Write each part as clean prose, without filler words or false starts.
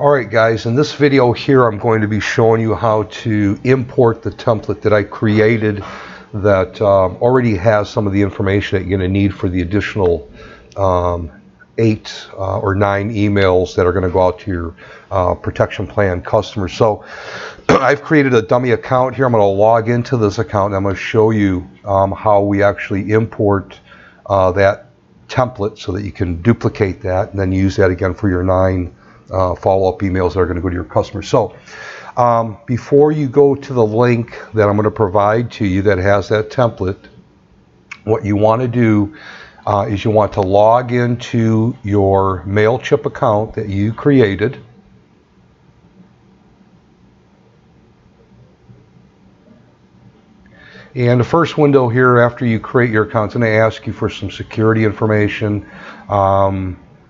Alright guys, in this video here I'm going to be showing you how to import the template that I created that already has some of the information that you're going to need for the additional 8 or 9 emails that are going to go out to your protection plan customers. So I've created a dummy account here. I'm going to log into this account and I'm going to show you how we actually import that template so that you can duplicate that and then use that again for your 9 follow-up emails that are going to go to your customers. So before you go to the link that I'm going to provide to you that has that template, what you want to do is you want to log into your MailChimp account that you created. And the first window here after you create your account is going to ask you for some security information,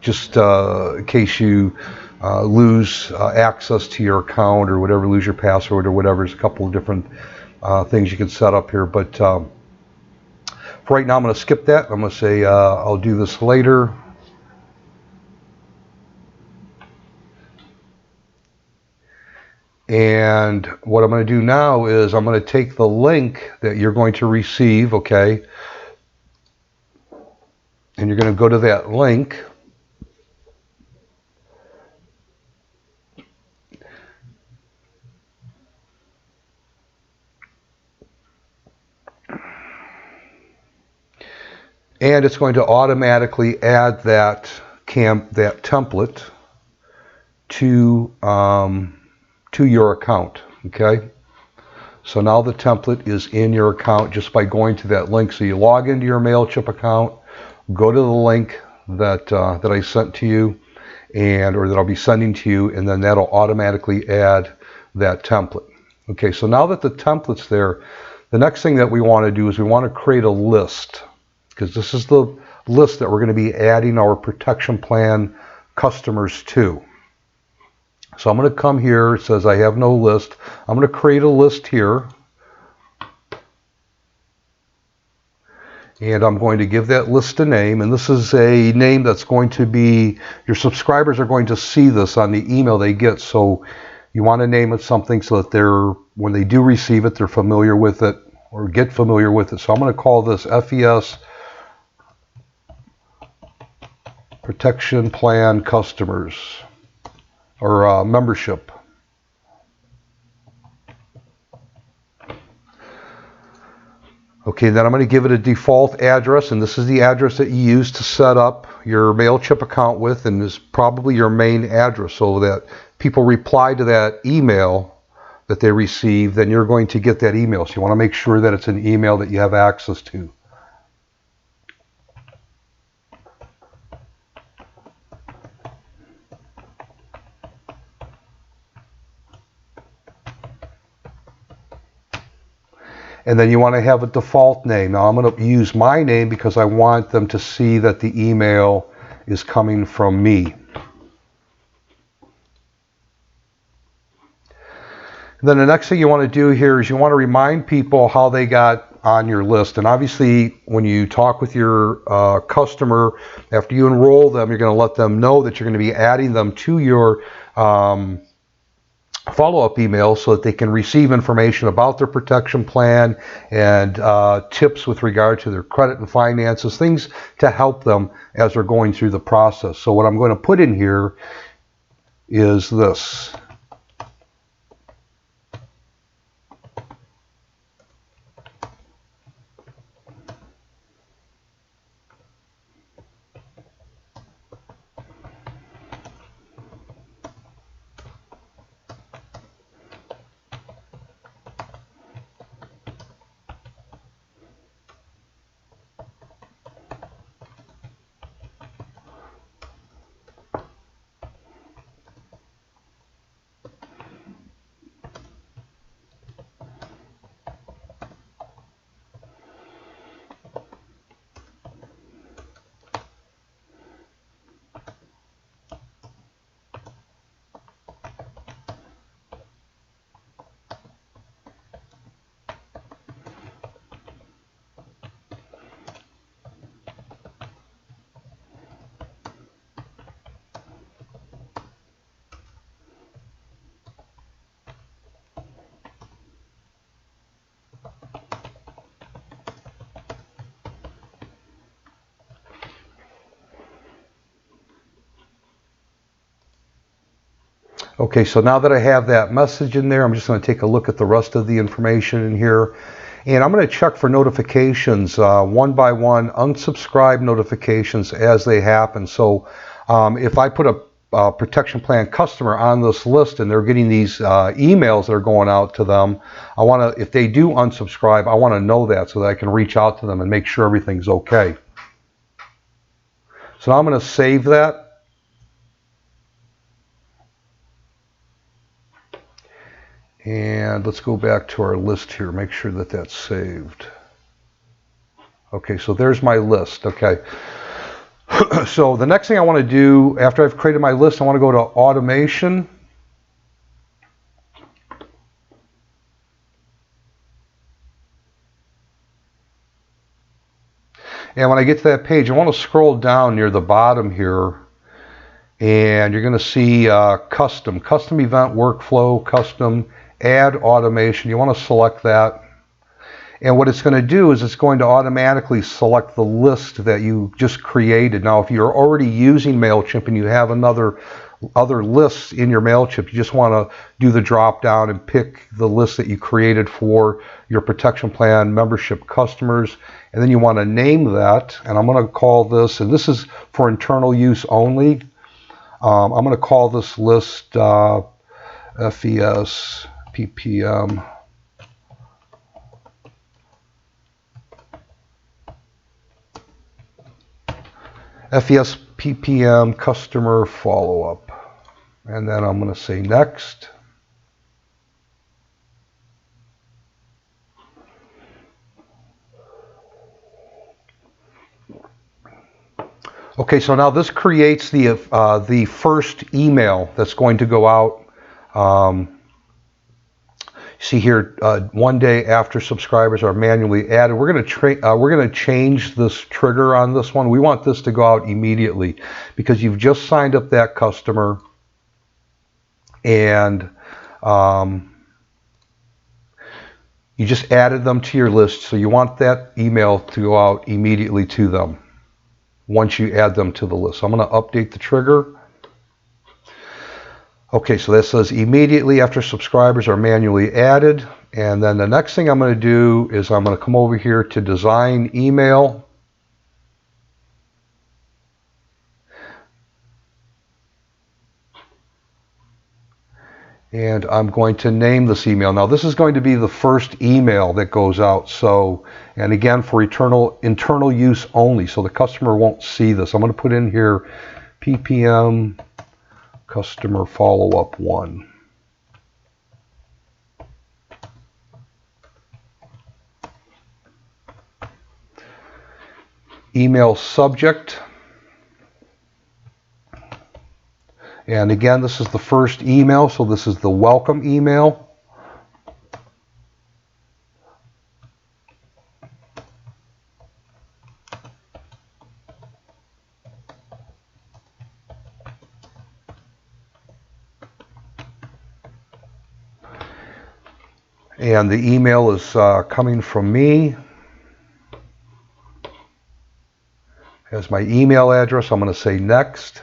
just in case you lose access to your account or whatever, lose your password or whatever. There's a couple of different things you can set up here, but for right now I'm going to skip that. I'm going to say I'll do this later. And what I'm going to do now is I'm going to take the link that you're going to receive, okay, and you're going to go to that link. And it's going to automatically add that template to your account, okay? So now the template is in your account just by going to that link. So you log into your MailChimp account, go to the link that I sent to you, or that I'll be sending to you, and then that'll automatically add that template. Okay, so now that the template's there, the next thing that we want to do is we want to create a list, because this is the list that we're going to be adding our protection plan customers to. So I'm going to come here. It says I have no list. I'm going to create a list here. And I'm going to give that list a name. And this is a name that's going to be, your subscribers are going to see this on the email they get. So you want to name it something so that when they do receive it, they're familiar with it or get familiar with it. So I'm going to call this FES Protection Plan Customers, or membership. Okay, then I'm going to give it a default address, and this is the address that you use to set up your MailChimp account with, and is probably your main address, so that people reply to that email that they receive, then you're going to get that email. So you want to make sure that it's an email that you have access to. And then you want to have a default name. Now I'm going to use my name because I want them to see that the email is coming from me. And then the next thing you want to do here is you want to remind people how they got on your list. And obviously when you talk with your customer, after you enroll them, you're going to let them know that you're going to be adding them to your follow-up email so that they can receive information about their protection plan and tips with regard to their credit and finances, things to help them as they're going through the process. So what I'm going to put in here is this. Okay, so now that I have that message in there, I'm just going to take a look at the rest of the information in here. And I'm going to check for notifications one by one, unsubscribe notifications as they happen. So if I put a protection plan customer on this list and they're getting these emails that are going out to them, I want to, if they do unsubscribe, I want to know that so that I can reach out to them and make sure everything's okay. So now I'm going to save that. And let's go back to our list here, make sure that that's saved. Okay, so there's my list. Okay. So the next thing I want to do after I've created my list, I want to go to automation. And when I get to that page, I want to scroll down near the bottom here, and you're going to see custom event workflow, custom add automation. You want to select that. And what it's going to do is it's going to automatically select the list that you just created. Now, if you're already using MailChimp and you have other lists in your MailChimp, you just want to do the drop down and pick the list that you created for your protection plan membership customers. And then you want to name that. And I'm going to call this, and this is for internal use only. I'm going to call this list FES PPM. FES PPM customer follow-up. And then I'm going to say next. Okay, so now this creates the first email that's going to go out. See here, 1 day after subscribers are manually added. We're going to change this trigger on this one. We want this to go out immediately because you've just signed up that customer, and you just added them to your list. So you want that email to go out immediately to them once you add them to the list. So I'm going to update the trigger. Okay, so that says immediately after subscribers are manually added. And then the next thing I'm going to do is I'm going to come over here to design email. And I'm going to name this email. Now this is going to be the first email that goes out. So, and again, for internal use only. So the customer won't see this. I'm going to put in here PPM customer follow-up 1. Email subject. And again, this is the first email, so this is the welcome email. And the email is coming from me. Has my email address. I'm going to say next.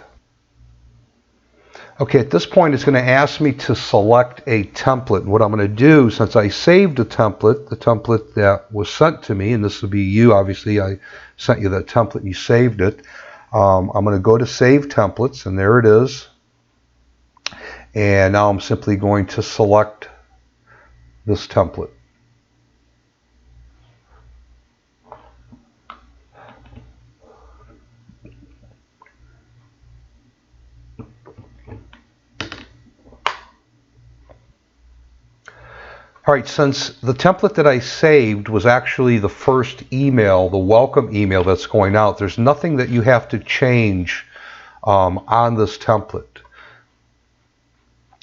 Okay, at this point it's going to ask me to select a template. And what I'm going to do, since I saved a template, the template that was sent to me, and this will be you, obviously, I sent you that template and you saved it. I'm going to go to Save Templates, and there it is. And now I'm simply going to select this template. All right, since the template that I saved was actually the first email, the welcome email that's going out, there's nothing that you have to change on this template.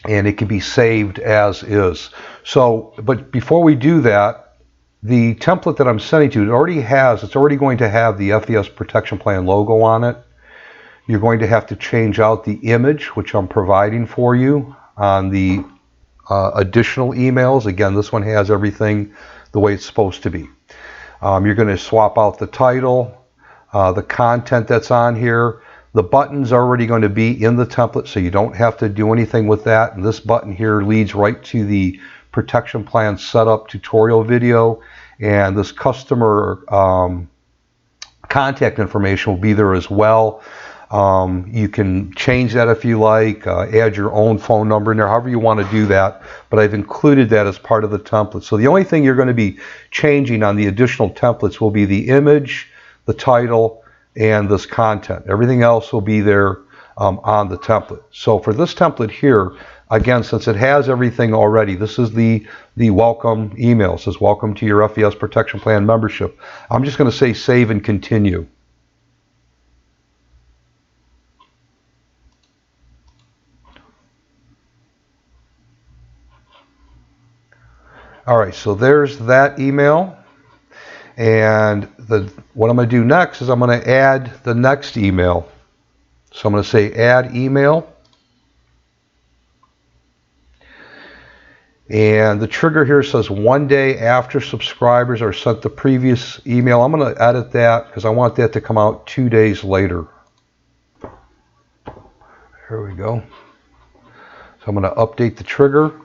And it can be saved as is. So, but before we do that, the template that I'm sending to, it's already going to have the FES Protection Plan logo on it. You're going to have to change out the image, which I'm providing for you on the additional emails. Again, this one has everything the way it's supposed to be. You're going to swap out the title, the content that's on here, The button's already going to be in the template, so you don't have to do anything with that. And this button here leads right to the protection plan setup tutorial video, and this customer contact information will be there as well. You can change that if you like, add your own phone number in there, however you want to do that, but I've included that as part of the template. So the only thing you're going to be changing on the additional templates will be the image, the title, and this content. Everything else will be there on the template. So for this template here, again, since it has everything already, this is the welcome email. It says, welcome to your FES Protection Plan membership. I'm just going to say save and continue. All right, so there's that email. And what I'm going to do next is I'm going to add the next email. So I'm going to say add email. And the trigger here says 1 day after subscribers are sent the previous email. I'm going to edit that because I want that to come out 2 days later. Here we go. So I'm going to update the trigger.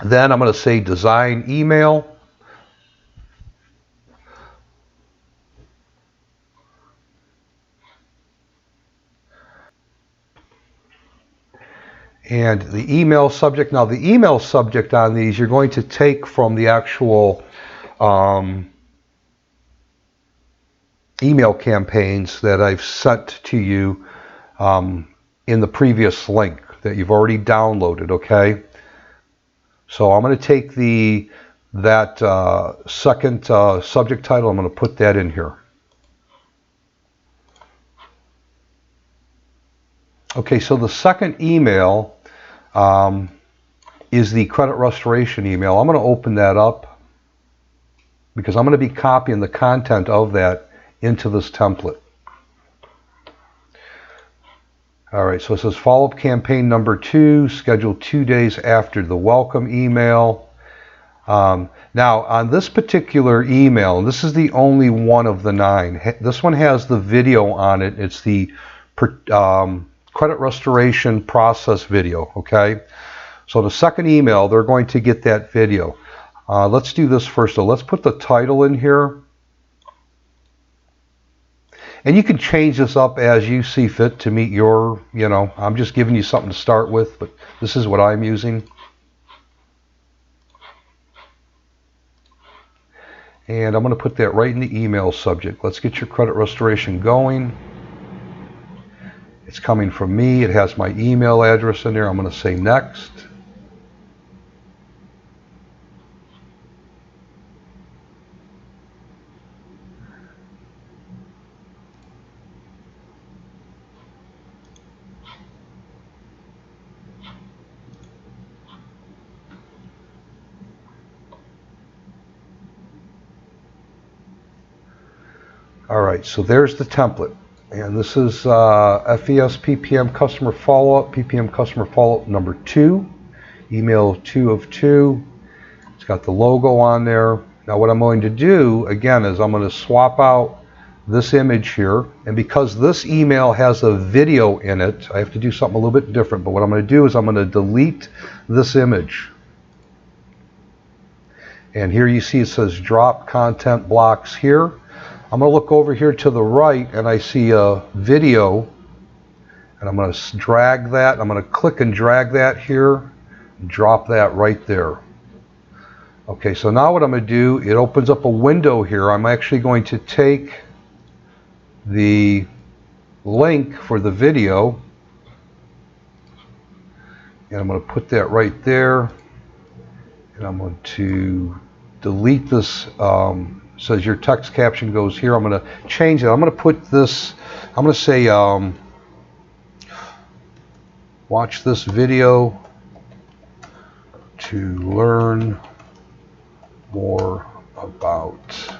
Then I'm going to say design email. And the email subject. Now the email subject on these you're going to take from the actual email campaigns that I've sent to you in the previous link that you've already downloaded, okay? So I'm going to take that second subject title, I'm going to put that in here. Okay, so the second email is the credit restoration email. I'm going to open that up because I'm going to be copying the content of that into this template. All right, so it says follow-up campaign number 2, scheduled 2 days after the welcome email. Now, on this particular email, and this is the only one of the 9, this one has the video on it. It's the credit restoration process video, okay? So the second email, they're going to get that video. Let's do this first, though. Let's put the title in here. And you can change this up as you see fit to meet your, I'm just giving you something to start with, but this is what I'm using. And I'm going to put that right in the email subject. Let's get your credit restoration going. It's coming from me. It has my email address in there. I'm going to say next. All right, so there's the template. And this is FES PPM customer follow-up number 2, email 2 of 2. It's got the logo on there. Now what I'm going to do, again, is I'm going to swap out this image here. And because this email has a video in it, I have to do something a little bit different. But what I'm going to do is I'm going to delete this image. And here you see it says drop content blocks here. I'm going to look over here to the right and I see a video, and I'm going to drag that. I'm going to click and drag that here and drop that right there. Okay, so now what I'm going to do, it opens up a window here. I'm actually going to take the link for the video and I'm going to put that right there, and I'm going to delete this. Says your text caption goes here. I'm going to change it. I'm going to put this, I'm going to say watch this video to learn more about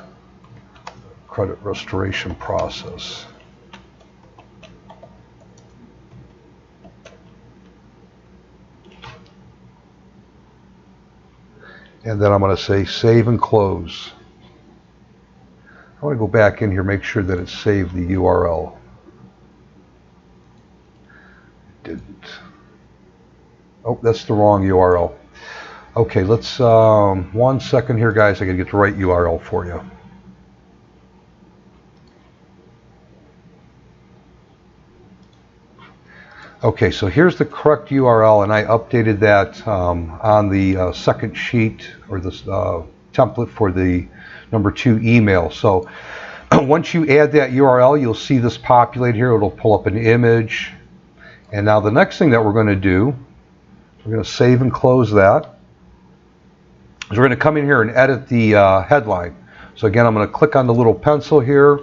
credit restoration process. and then I'm going to say save and close. I want to go back in here, make sure that it saved the URL. It didn't. Oh, that's the wrong URL. Okay, let's, 1 second here, guys. I got to get the right URL for you. Okay, so here's the correct URL, and I updated that on the second sheet, or this template for the number 2 email. So once you add that URL, you'll see this populate here. It'll pull up an image. And now the next thing that we're going to do, we're going to save and close that. Is we're going to come in here and edit the headline. So again, I'm going to click on the little pencil here.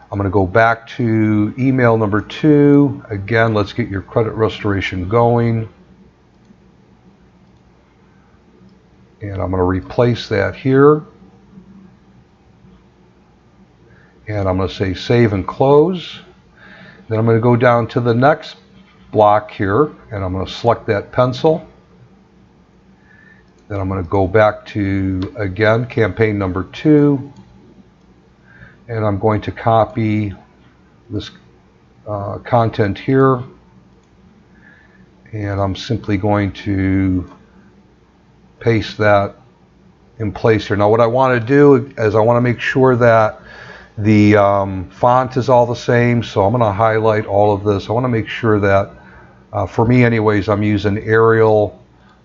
I'm going to go back to email number 2. Again, let's get your credit restoration going. And I'm going to replace that here. And I'm going to say save and close. Then I'm going to go down to the next block here, and I'm going to select that pencil. Then I'm going to go back to, again, campaign number 2. And I'm going to copy this content here, and I'm simply going to paste that in place here. Now what I want to do is I want to make sure that the font is all the same, so I'm going to highlight all of this. I want to make sure that, for me anyways, I'm using Arial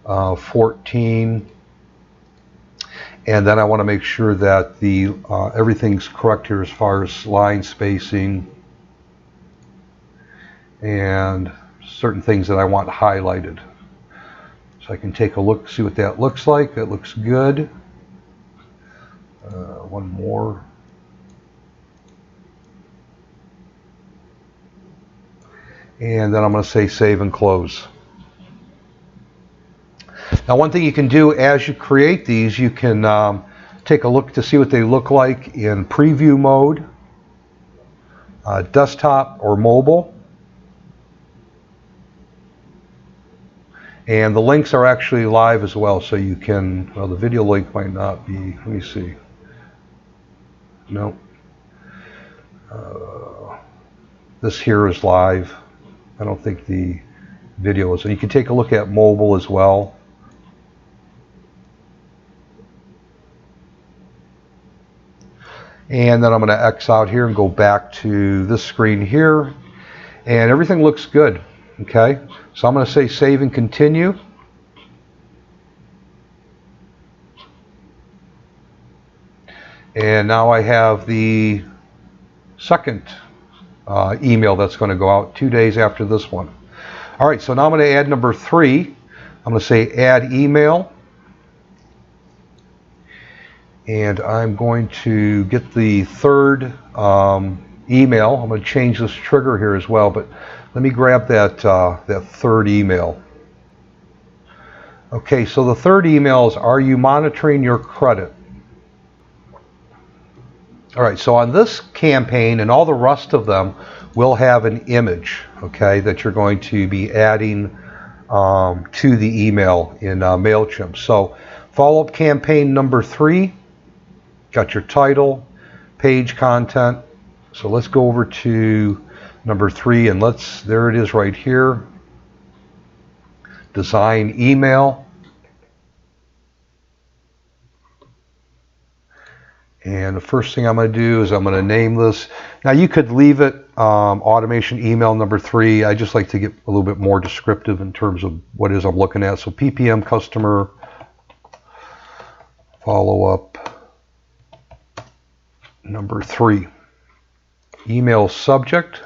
14. And then I want to make sure that the everything's correct here as far as line spacing and certain things that I want highlighted. So I can take a look, see what that looks like. That looks good. One more. And then I'm going to say save and close. Now one thing you can do as you create these, you can take a look to see what they look like in preview mode, desktop or mobile. And the links are actually live as well, so you can, well, the video link might not be, let me see. No. This here is live. I don't think the video is. And you can take a look at mobile as well. And then I'm going to X out here and go back to this screen here. And everything looks good. Okay. So I'm going to say save and continue. And now I have the second email that's going to go out 2 days after this one. All right, so now I'm going to add number 3. I'm going to say add email. And I'm going to get the third email. I'm going to change this trigger here as well, but let me grab that, that third email. Okay, so the third email is, are you monitoring your credit? All right, so on this campaign and all the rest of them will have an image, okay, that you're going to be adding to the email in MailChimp. So follow-up campaign number 3, got your title, page content. So let's go over to number 3 and there it is right here. Design email. And the first thing I'm going to do is I'm going to name this. Now you could leave it automation email number 3. I just like to get a little bit more descriptive in terms of what it is I'm looking at. So PPM customer follow-up number 3. Email subject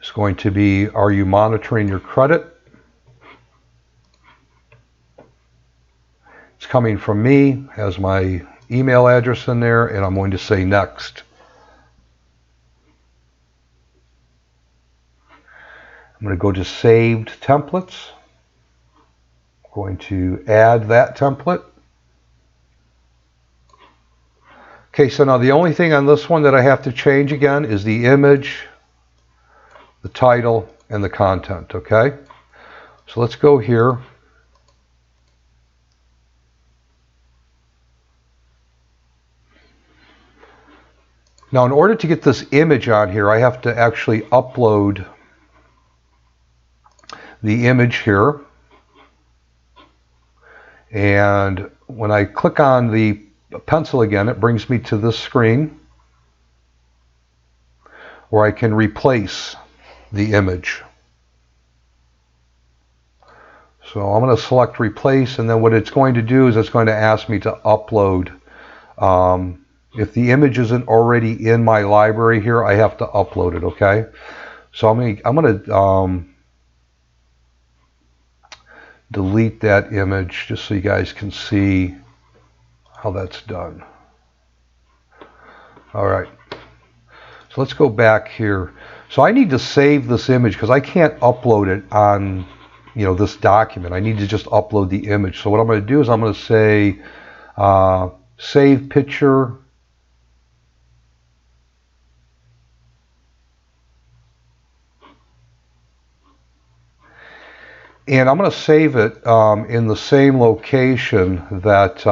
is going to be, are you monitoring your credit? It's coming from me, has my email address in there, and I'm going to say next. I'm going to go to saved templates. I'm going to add that template. Okay, so now the only thing on this one that I have to change again is the image, the title, and the content, okay? So let's go here. Now, in order to get this image on here, I have to actually upload the image here. And when I click on the pencil again, it brings me to this screen where I can replace the image. So I'm going to select replace, and then what it's going to do is it's going to ask me to upload. If the image isn't already in my library here, I have to upload it, okay? So I'm going to delete that image just so you guys can see how that's done. All right. So let's go back here. So I need to save this image because I can't upload it on, this document. I need to just upload the image. So what I'm going to do is I'm going to say save picture. And I'm going to save it in the same location that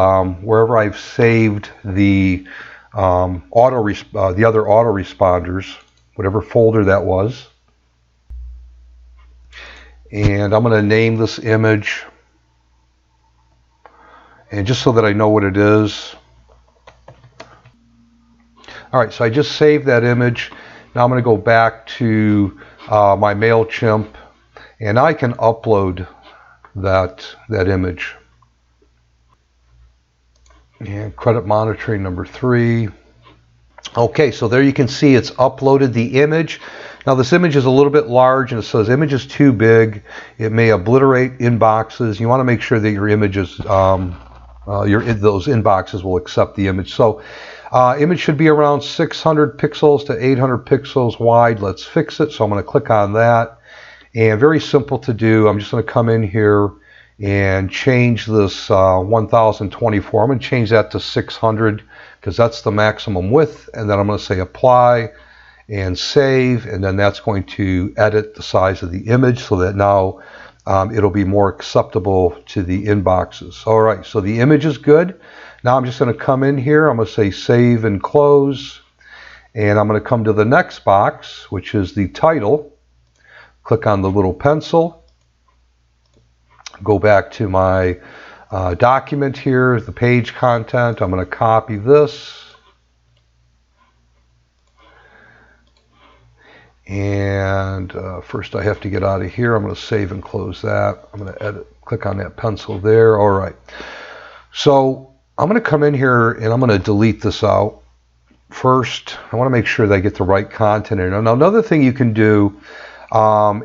wherever I've saved the other autoresponders, whatever folder that was. And I'm going to name this image, and just so that I know what it is. All right, so I just saved that image. Now I'm going to go back to my MailChimp, and I can upload that image. And credit monitoring number 3. Okay, so there you can see it's uploaded the image. Now this image is a little bit large, and it says image is too big. It may obliterate inboxes. You want to make sure that your images, those inboxes will accept the image. So image should be around 600 pixels to 800 pixels wide. Let's fix it. So I'm going to click on that. And very simple to do. I'm just going to come in here and change this 1024. I'm going to change that to 600 because that's the maximum width. And then I'm going to say apply and save. And then that's going to edit the size of the image so that now it'll be more acceptable to the inboxes. All right, so the image is good. Now I'm just going to come in here. I'm going to say save and close. And I'm going to come to the next box, which is the title. Click on the little pencil, go back to my document here, the page content. I'm going to copy this, and first I have to get out of here. I'm going to save and close that. I'm going to edit, click on that pencil there. All right, so I'm going to come in here and I'm going to delete this out. First, I want to make sure that I get the right content in. Now, another thing you can do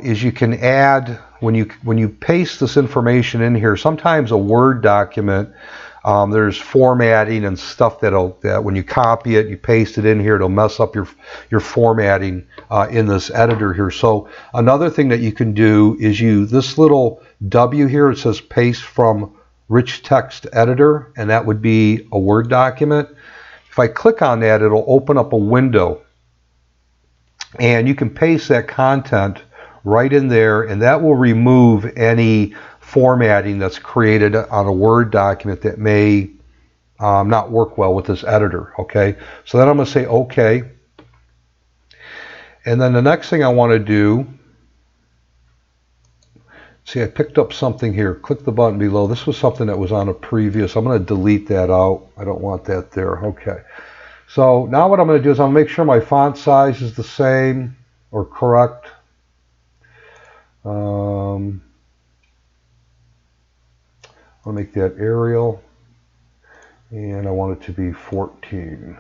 is you can add, when you paste this information in here, sometimes a Word document, there's formatting and stuff that when you copy it, you paste it in here, it'll mess up your formatting in this editor here. So another thing that you can do is this little W here, it says paste from rich text editor, and that would be a Word document. If I click on that, it'll open up a window. And you can paste that content right in there, and that will remove any formatting that's created on a Word document that may not work well with this editor, okay? So then I'm going to say OK. And then the next thing I want to do, see, I picked up something here. Click the button below. This was something that was on a previous. I'm going to delete that out. I don't want that there. Okay. So now what I'm going to do is I'm going to make sure my font size is the same or correct. I'll make that Arial, and I want it to be 14.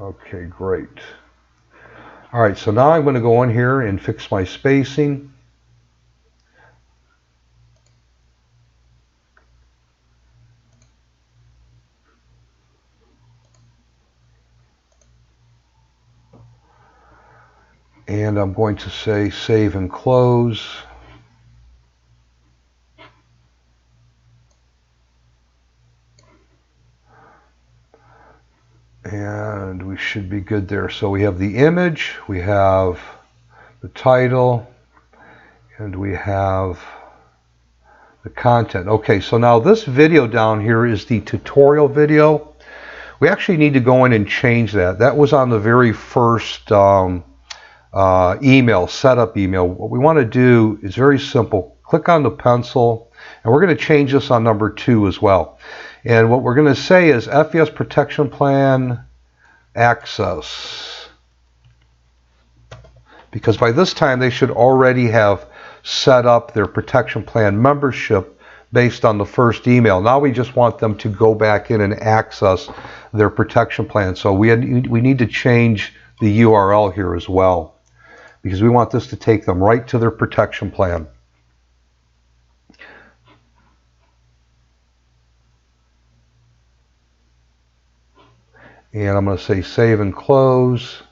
Okay, great. All right, so now I'm going to go in here and fix my spacing. And I'm going to say save and close. And we should be good there. So we have the image, we have the title, and we have the content. Okay, so now this video down here is the tutorial video, We actually need to go in and change that. That was on the very first email, setup email. What we want to do is very simple. Click on the pencil, and we're going to change this on number 2 as well. And what we're going to say is FES Protection Plan Access. Because by this time they should already have set up their protection plan membership based on the first email. Now we just want them to go back in and access their protection plan. So we need to change the URL here as well, because we want this to take them right to their protection plan. And I'm going to say save and close.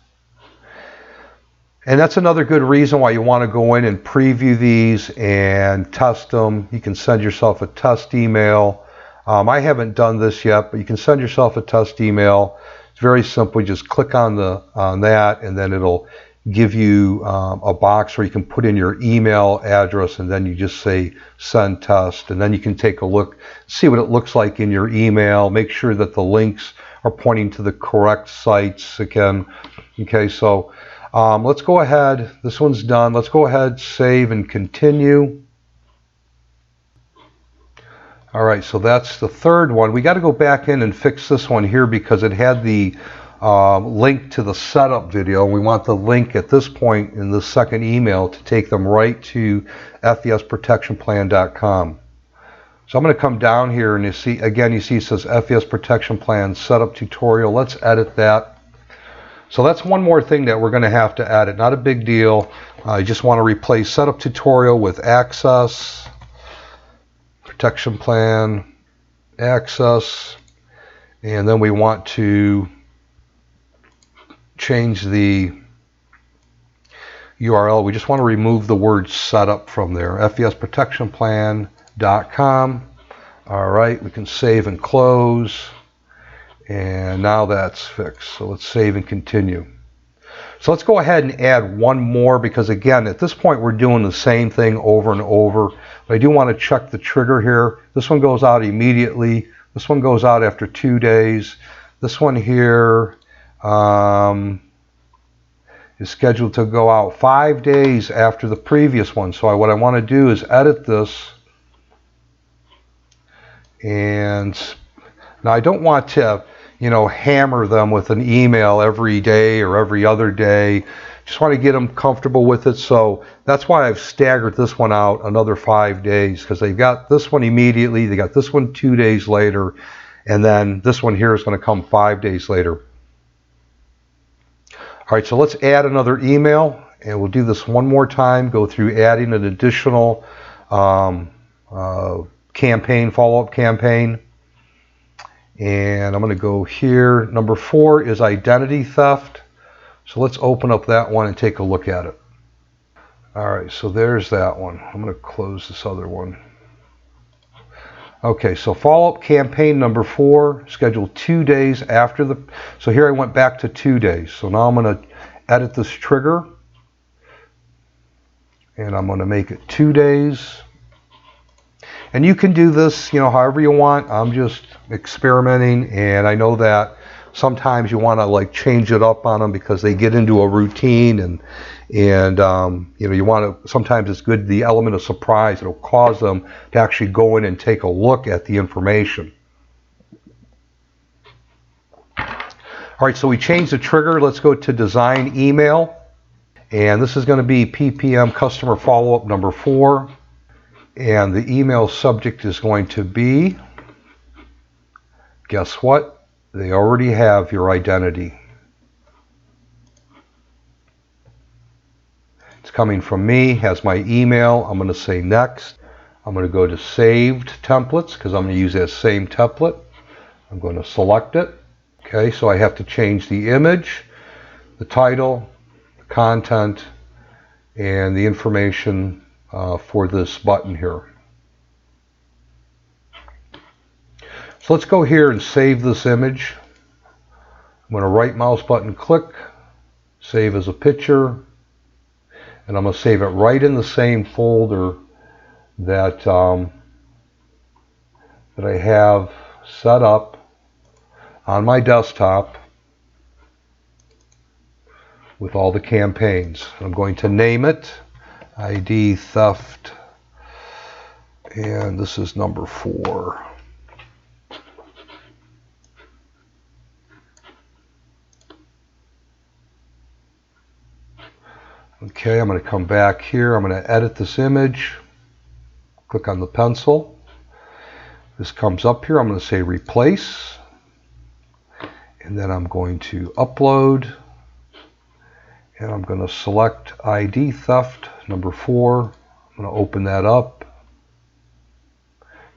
And that's another good reason why you want to go in and preview these and test them. You can send yourself a test email. I haven't done this yet, but you can send yourself a test email. It's very simple. You just click on that, and then it'll give you a box where you can put in your email address, and then you just say send test, and then you can take a look, see what it looks like in your email. Make sure that the links are pointing to the correct sites again. Okay, so let's go ahead. This one's done. Let's go ahead, save, and continue. All right, so that's the third one. We got to go back in and fix this one here because it had the link to the setup video. We want the link at this point in the second email to take them right to fesprotectionplan.com. So I'm going to come down here, and you see it says FES Protection Plan Setup Tutorial. Let's edit that. So that's one more thing that we're going to have to edit. Not a big deal. You just want to replace Setup Tutorial with Access, Protection Plan, Access, and then we want to change the URL. We just want to remove the word setup from there. fesprotectionplan.com. All right, we can save and close. And now that's fixed. So let's save and continue. So let's go ahead and add one more, because again, at this point we're doing the same thing over and over. But I do want to check the trigger here. This one goes out immediately. This one goes out after 2 days. This one here is scheduled to go out 5 days after the previous one. So what I want to do is edit this. And now I don't want to, hammer them with an email every day or every other day. Just want to get them comfortable with it. So that's why I've staggered this one out another 5 days, because they've got this one immediately, they got this one 2 days later, and then this one here is going to come 5 days later. All right, so let's add another email, and we'll do this one more time, go through adding an additional campaign, follow-up campaign. And I'm going to go here. Number 4 is identity theft. So let's open up that one and take a look at it. All right, so there's that one. I'm going to close this other one. Okay, so follow-up campaign number 4, scheduled 2 days after the... So here I went back to 2 days. So now I'm going to edit this trigger. And I'm going to make it 2 days. And you can do this, however you want. I'm just experimenting, and I know that sometimes you want to change it up on them because they get into a routine, and you want to. Sometimes it's good, the element of surprise. It'll cause them to actually go in and take a look at the information. All right, so we changed the trigger. Let's go to design email, and this is going to be PPM customer follow-up number 4. And the email subject is going to be, guess what? They already have your identity. It's coming from me, has my email. I'm going to say next. I'm going to go to saved templates because I'm going to use that same template. I'm going to select it. Okay, so I have to change the image, the title, the content, and the information for this button here. So let's go here and save this image. I'm going to right mouse button click, save as a picture, and I'm going to save it right in the same folder that that I have set up on my desktop with all the campaigns. I'm going to name it ID Theft, and this is number 4. Okay, I'm going to come back here. I'm going to edit this image. Click on the pencil. This comes up here. I'm going to say replace. And then I'm going to upload. And I'm going to select ID Theft number 4. I'm going to open that up.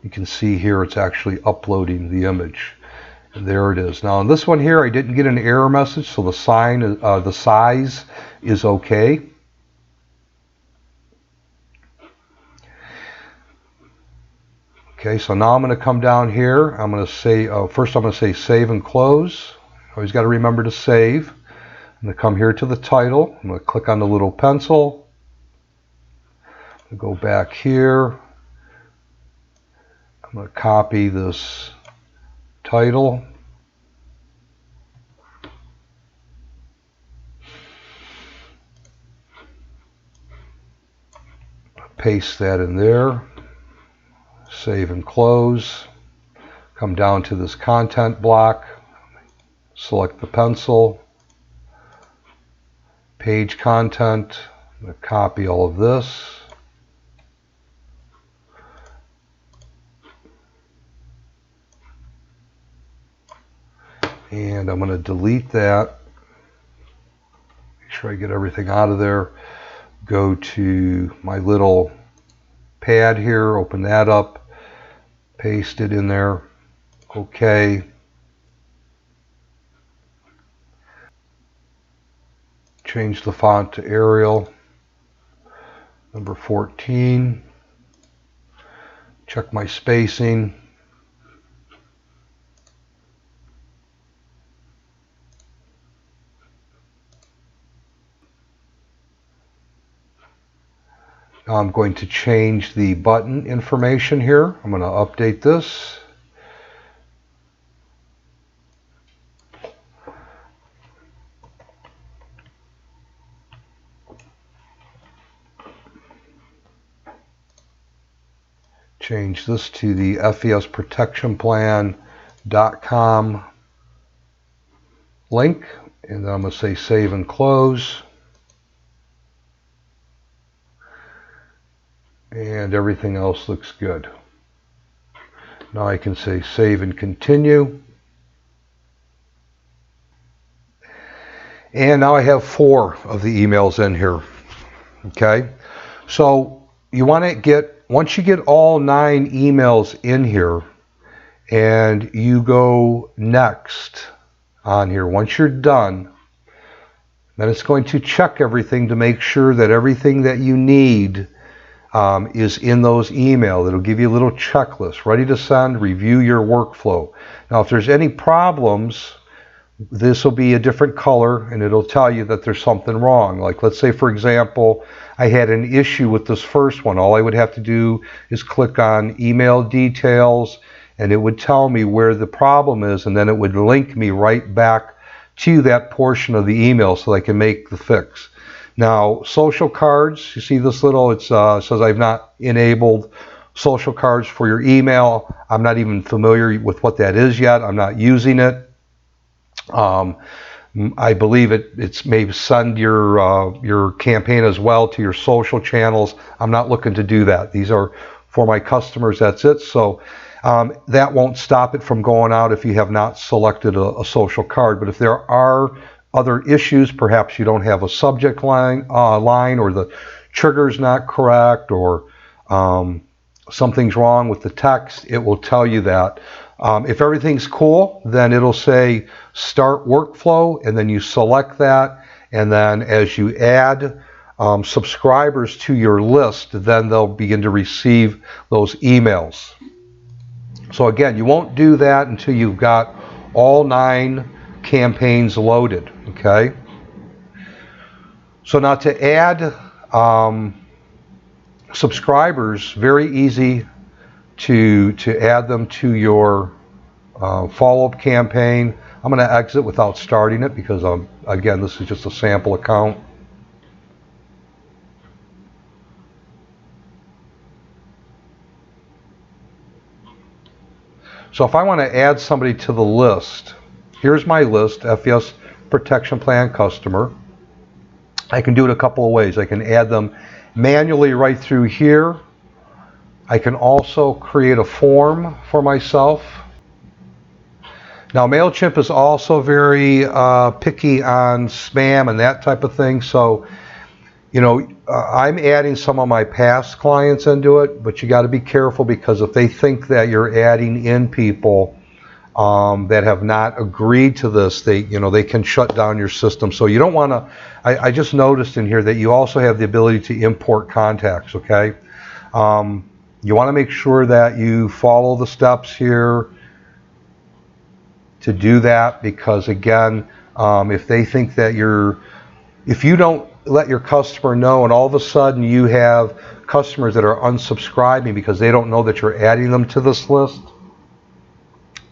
You can see here it's actually uploading the image. And there it is. Now on this one here, I didn't get an error message, so the size is okay. Okay, so now I'm going to come down here. I'm going to say, first I'm going to say save and close. Always got to remember to save. I'm going to come here to the title. I'm going to click on the little pencil. Go back here. I'm going to copy this title. Paste that in there. Save and close. Come down to this content block. Select the pencil. Page content. I'm going to copy all of this. And I'm going to delete that. Make sure I get everything out of there. Go to my little pad here, open that up, paste it in there. Okay. Change the font to Arial. Number 14. Check my spacing. Now I'm going to change the button information here. I'm going to update this. Change this to the FESprotectionplan.com link, and then I'm going to say save and close. And everything else looks good. Now I can say save and continue. And now I have 4 of the emails in here. Okay, so you want to get, once you get all 9 emails in here and you go next on here, once you're done, then it's going to check everything to make sure that everything that you need is in those emails. It'll give you a little checklist, ready to send, review your workflow. Now if there's any problems, this will be a different color and it'll tell you that there's something wrong. Like let's say for example, I had an issue with this first one. All I would have to do is click on email details and it would tell me where the problem is, and then it would link me right back to that portion of the email so I can make the fix. Now, social cards, you see this little, it says I've not enabled social cards for your email. I'm not even familiar with what that is yet. I'm not using it. I believe it's maybe send your campaign as well to your social channels. I'm not looking to do that. These are for my customers, that's it. So that won't stop it from going out if you have not selected a social card. But if there are other issues, perhaps you don't have a subject line or the trigger's not correct, or something's wrong with the text, it will tell you that. If everything's cool, then it'll say start workflow, and then you select that, and then as you add subscribers to your list, then they'll begin to receive those emails. So again, you won't do that until you've got all 9 campaigns loaded. Okay, so now to add subscribers, very easy to add them to your follow-up campaign. I'm going to exit without starting it because, again, this is just a sample account. So if I want to add somebody to the list, here's my list, FES Protection Plan customer. I can do it a couple of ways. I can add them manually right through here. I can also create a form for myself. Now, MailChimp is also very picky on spam and that type of thing. So, you know, I'm adding some of my past clients into it, but you got to be careful because if they think that you're adding in people that have not agreed to this, they can shut down your system. So you don't want to. I just noticed in here that you also have the ability to import contacts. Okay, you want to make sure that you follow the steps here to do that, because again, if they think that if you don't let your customer know and all of a sudden you have customers that are unsubscribing because they don't know that you're adding them to this list,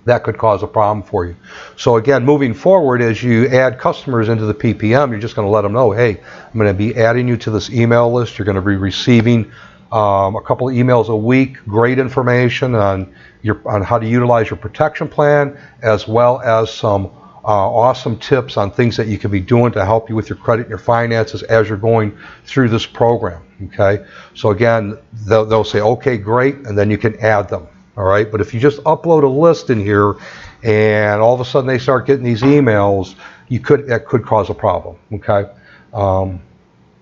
that could cause a problem for you. So again, moving forward, as you add customers into the PPM, you're just going to let them know, hey, I'm going to be adding you to this email list. You're going to be receiving a couple of emails a week, great information on how to utilize your protection plan, as well as some awesome tips on things that you can be doing to help you with your credit and your finances as you're going through this program. Okay, so again, they'll say, okay, great, and then you can add them. All right, but if you just upload a list in here and all of a sudden they start getting these emails, that could cause a problem. Okay, all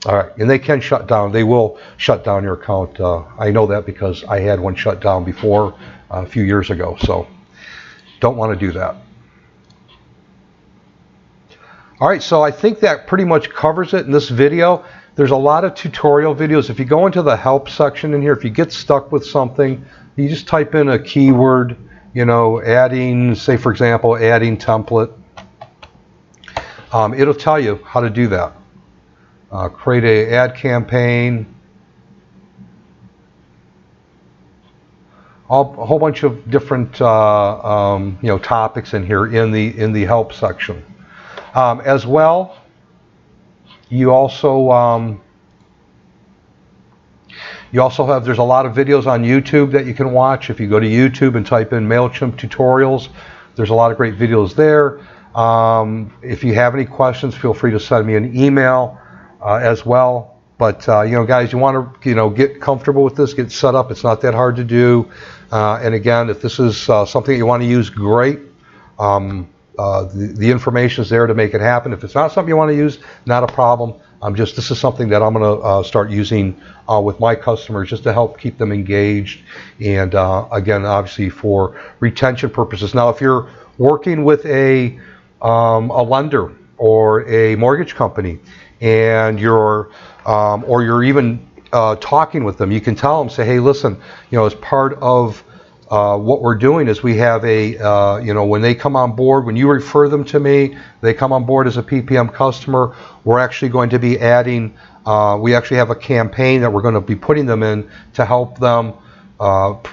right, and they can shut down. They will shut down your account. I know that because I had one shut down before a few years ago. So don't want to do that. All right, so I think that pretty much covers it in this video. There's a lot of tutorial videos. If you go into the help section in here, if you get stuck with something, you just type in a keyword, adding, say for example, adding template. It'll tell you how to do that. Create an ad campaign. A whole bunch of different topics in here in the help section. As well, you also have, there's a lot of videos on YouTube that you can watch. If you go to YouTube and type in MailChimp tutorials, there's a lot of great videos there. If you have any questions, feel free to send me an email as well. But guys, you want to get comfortable with this, get set up. It's not that hard to do. And again, if this is something that you want to use, great. The information is there to make it happen. If it's not something you want to use, not a problem. This is something that I'm going to start using with my customers just to help keep them engaged, and again, obviously for retention purposes. Now, if you're working with a lender or a mortgage company, and or you're even talking with them, you can tell them, say, hey, listen, as part of what we're doing is we have when they come on board, when you refer them to me, they come on board as a PPM customer, we're actually going to be adding, we actually have a campaign that we're going to be putting them in to help them,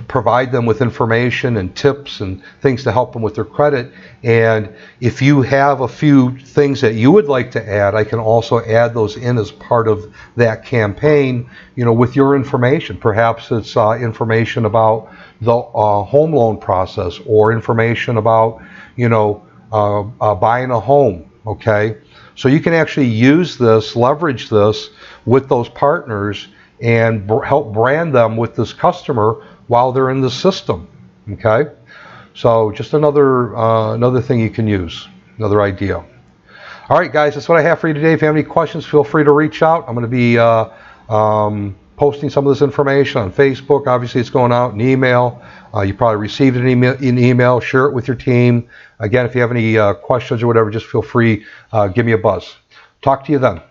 provide them with information and tips and things to help them with their credit. And if you have a few things that you would like to add, I can also add those in as part of that campaign, with your information. Perhaps it's information about the home loan process, or information about buying a home. Okay, so you can actually use this, leverage this with those partners, and help brand them with this customer while they're in the system. Okay, so just another thing you can use, another idea. All right, guys, that's what I have for you today. If you have any questions, feel free to reach out. I'm going to be posting some of this information on Facebook. Obviously, it's going out in email. You probably received an email. Share it with your team. Again, if you have any questions or whatever, just feel free, give me a buzz. Talk to you then.